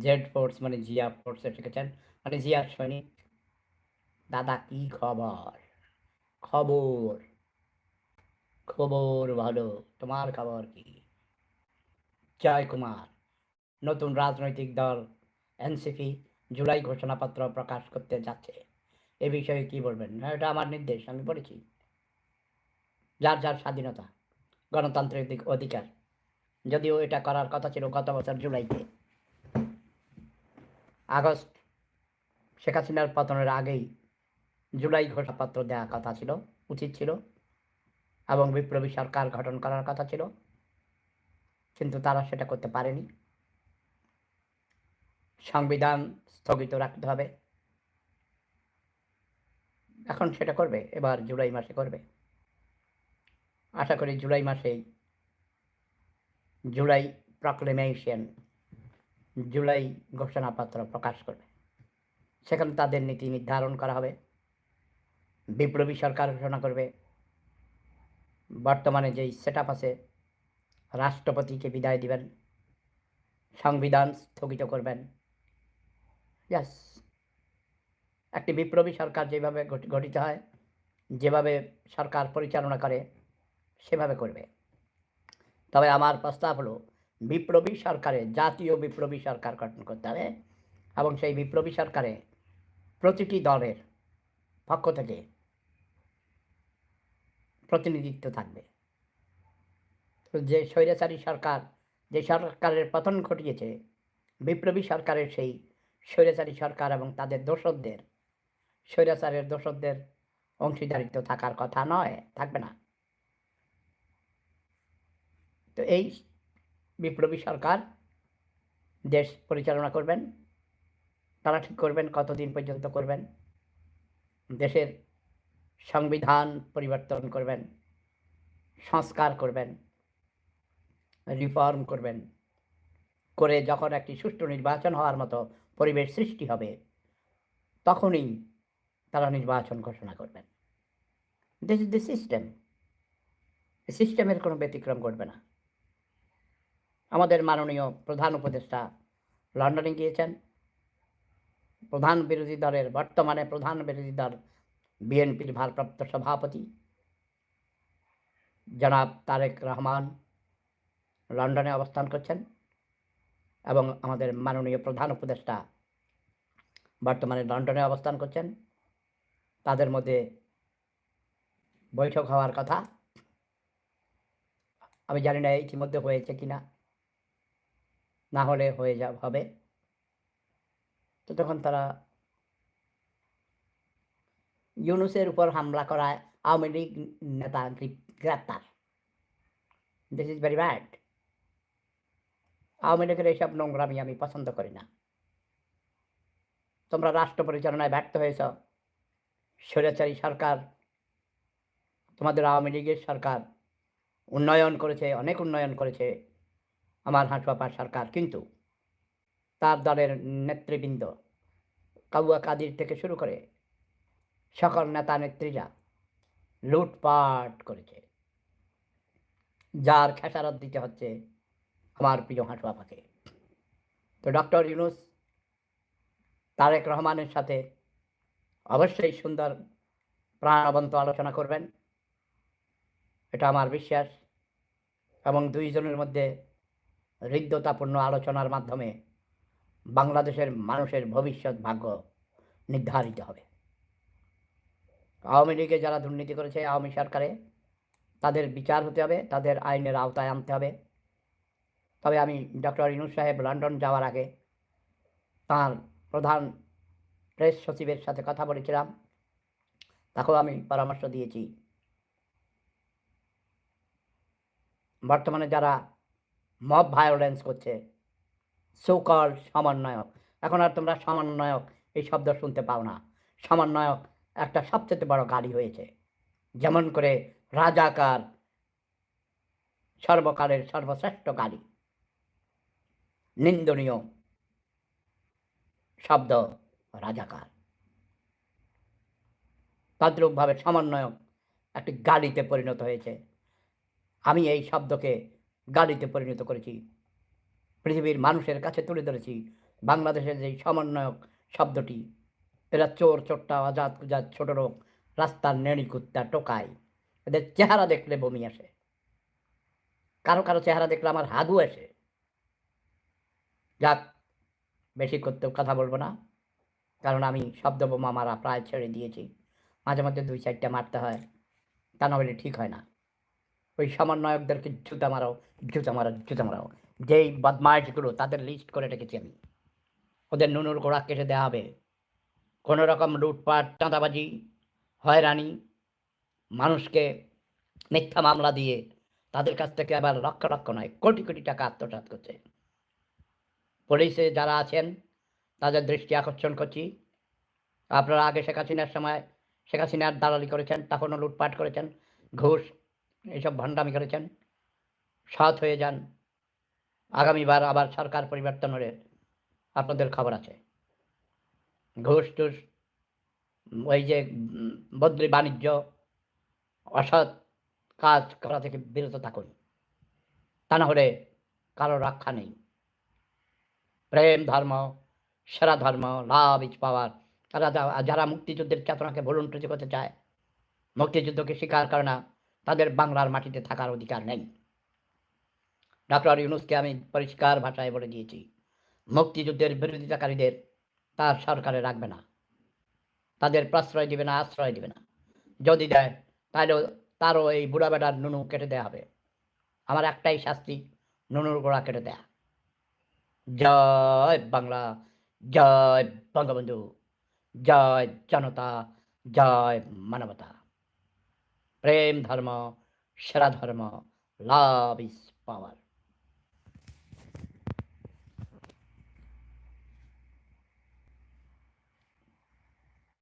Z force মানে জিয়া ফোর্সে শিখেছেন, মানে জিয়ার সৈনিক। দাদা কি খবর? খবর খবর ভালো। তোমার খবর কি? জয় কুমার। নতুন রাজনৈতিক দল এনসিপি জুলাই ঘোষণাপত্র প্রকাশ করতে যাচ্ছে। এ বিষয়ে কি বলবেন? না, এটা আমার নির্দেশ, আমি পড়েছি। যার যার স্বাধীনতা, গণতান্ত্রিক অধিকার। যদিও এটা করার কথা ছিল গত বছর জুলাইতে। আগস্ট শেখ হাসিনার পতনের আগেই জুলাই ঘোষণাপত্র দেওয়ার কথা ছিল, উচিত ছিল, এবং বিপ্লবী সরকার গঠন করার কথা ছিল, কিন্তু তারা সেটা করতে পারেনি। সংবিধান স্থগিত রাখতে হবে, এখন সেটা করবে, এবার জুলাই মাসে করবে। আশা করি জুলাই মাসেই জুলাই প্রক্লেমেশন, জুলাই ঘোষণাপত্র প্রকাশ করবে। সেখানে তাদের নীতি নির্ধারণ করা হবে, বিপ্লবী সরকার ঘোষণা করবে, বর্তমানে যেই সেট আপ আছে রাষ্ট্রপতিকে বিদায় দিবেন, সংবিধান স্থগিত করবেন। ইয়াস, একটি বিপ্লবী সরকার যেভাবে গঠিত হয়, যেভাবে সরকার পরিচালনা করে, সেভাবে করবে। তবে আমার প্রস্তাব হলো বিপ্লবী সরকারে জাতীয় বিপ্লবী সরকার গঠন করতে হবে, এবং সেই বিপ্লবী সরকারে প্রতিটি দলের পক্ষ থেকে প্রতিনিধিত্ব থাকবে। তো যে স্বৈরাচারী সরকার, যে সরকারের পতন ঘটিয়েছে, বিপ্লবী সরকারের সেই স্বৈরাচারী সরকার এবং তাদের দোসরদের, স্বৈরাচারের দোসরদের অংশীদারিত্ব থাকার কথা নয়, থাকবে না। তো এই বিপ্লবী সরকার দেশ পরিচালনা করবেন, তারা ঠিক করবেন কতদিন পর্যন্ত করবেন। দেশের সংবিধান পরিবর্তন করবেন, সংস্কার করবেন, রিফর্ম করবেন, করে যখন একটি সুষ্ঠু নির্বাচন হওয়ার মতো পরিবেশ সৃষ্টি হবে, তখনই তারা নির্বাচন ঘোষণা করবেন। This is the system. সিস্টেমের কোনো ব্যতিক্রম ঘটবে না। আমাদের মাননীয় প্রধান উপদেষ্টা লন্ডনে গিয়েছেন। প্রধান বিরোধী দলের, বর্তমানে প্রধান বিরোধী দল বিএনপির ভারপ্রাপ্ত সভাপতি জনাব তারেক রহমান লন্ডনে অবস্থান করছেন, এবং আমাদের মাননীয় প্রধান উপদেষ্টা বর্তমানে লন্ডনে অবস্থান করছেন। তাদের মধ্যে বৈঠক হওয়ার কথা। আমি জানি না ইতিমধ্যে হয়েছে কিনা, না হলে হবে। তো তখন তারা ইউনূসের উপর হামলা করায় আওয়ামী লীগ নেতা গ্রেপ্তার। This is very bad. Awami লীগের এইসব নোংরামি আমি পছন্দ করি না। তোমরা রাষ্ট্র পরিচালনায় ব্যর্থ হয়েছ, স্বৈরাচারী সরকার, তোমাদের আওয়ামী লীগের সরকার উন্নয়ন করেছে, অনেক উন্নয়ন করেছে আমার হাঁটুয়াপার সরকার, কিন্তু তার দলের নেতৃবৃন্দ কাউয়া কাদির থেকে শুরু করে সকল নেতা নেত্রীরা লুটপাট করেছে, যার খেসারত দিতে হচ্ছে আমার প্রিয় হাঁটুয়াপাকে। তো ডক্টর ইউনূস তারেক রহমানের সাথে অবশ্যই সুন্দর প্রাণবন্ত আলোচনা করবেন, এটা আমার বিশ্বাস। এবং দুইজনের মধ্যে হৃদ্যতাপূর্ণ আলোচনার মাধ্যমে বাংলাদেশের মানুষের ভবিষ্যৎ ভাগ্য নির্ধারিত হবে। আওয়ামী লীগে যারা দুর্নীতি করেছে আওয়ামী সরকারে, তাদের বিচার হতে হবে, তাদের আইনের আওতায় আনতে হবে। তবে আমি ডক্টর ইউনূস সাহেব লন্ডন যাওয়ার আগে তাঁর প্রধান প্রেস সচিবের সাথে কথা বলেছিলাম, তাকেও আমি পরামর্শ দিয়েছি, বর্তমানে যারা মব ভায়োলেন্স করছে, সো কল্ড সমন্বয়ক, এখন আর তোমরা সমন্বয়ক এই শব্দ শুনতে পাও না। সমন্বয়ক একটা সবচেয়ে বড় গালি হয়েছে। যেমন করে রাজাকার সর্বকালের সর্বশ্রেষ্ঠ গালি, নিন্দনীয় শব্দ রাজাকার। তদ্রূপভাবে সমন্বয়ক একটি গালিতে পরিণত হয়েছে। আমি এই শব্দকে গালিতে পরিণত করেছি, পৃথিবীর মানুষের কাছে তুলে ধরেছি, বাংলাদেশের যে সমন্বয়ক শব্দটি, এরা চোর চোট্টা অজাত কুজাত ছোট লোক, রাস্তার নেড়ি কুত্তা টোকাই, এদের চেহারা দেখলে বমি আসে, কারো কারো চেহারা দেখলে আমার হাদু আসে। যাক, বেশি করতেও কথা বলবো না, কারণ আমি শব্দ বোমা মারা প্রায় ছেড়ে দিয়েছি। মাঝে মধ্যে 2-4টা মারতে হয়, তা নাহলে ঠিক হয় না। ওই সমন্বয়কদেরকে জুতা মারাও, জুতা মারাও, জুতা মারাও। যেই বদমাইশগুলো তাদের লিস্ট করে রেখেছি আমি, ওদের নুনুর গোড়া কেটে দেওয়া হবে। কোনো রকম লুটপাট, চাঁদাবাজি, হয়রানি, মানুষকে মিথ্যা মামলা দিয়ে তাদের কাছ থেকে আবার লক্ষ লক্ষ নয় কোটি কোটি টাকা আত্মসাৎ করছে। পুলিশে যারা আছেন তাদের দৃষ্টি আকর্ষণ করছি, আপনারা আগে শেখ হাসিনার সময় শেখ হাসিনার দালালি করেছেন, তখনও লুটপাট করেছেন, ঘুষ এইসব ভণ্ডামি করেছেন। সৎ হয়ে যান, আগামীবার আবার সরকার পরিবর্তন হলে আপনাদের খবর আছে। ঘুষ টুস, ওই যে বদলি বাণিজ্য, অসৎ কাজ করা থেকে বিরত থাকুন, তা না হলে কারো রক্ষা নেই। প্রেম ধর্ম, সেরা ধর্ম, লাভ ইজ পাওয়ার। তারা যারা মুক্তিযুদ্ধের চেতনাকে ভুলুণ্ঠিত করতে চায়, মুক্তিযুদ্ধকে স্বীকার করে না, তাদের বাংলার মাটিতে থাকার অধিকার নেই। ডক্টর ইউনূসকে আমি পরিষ্কার ভাষায় বলে দিয়েছি, মুক্তিযুদ্ধের বিরোধিতাকারীদের তার সরকারে রাখবে না, তাদের প্রশ্রয় দিবে না, আশ্রয় দিবে না। যদি দেয় তাহলে তারও এই বুড়া বেটার নুনু কেটে দেওয়া হবে। আমার একটাই শাস্তি, নুনুর গোড়া কেটে দেয়া। জয় বাংলা, জয় বঙ্গবন্ধু, জয় জনতা, জয় মানবতা। প্রেম ধর্ম, সেরা ধর্ম, লাভ ইজ পাওয়ার।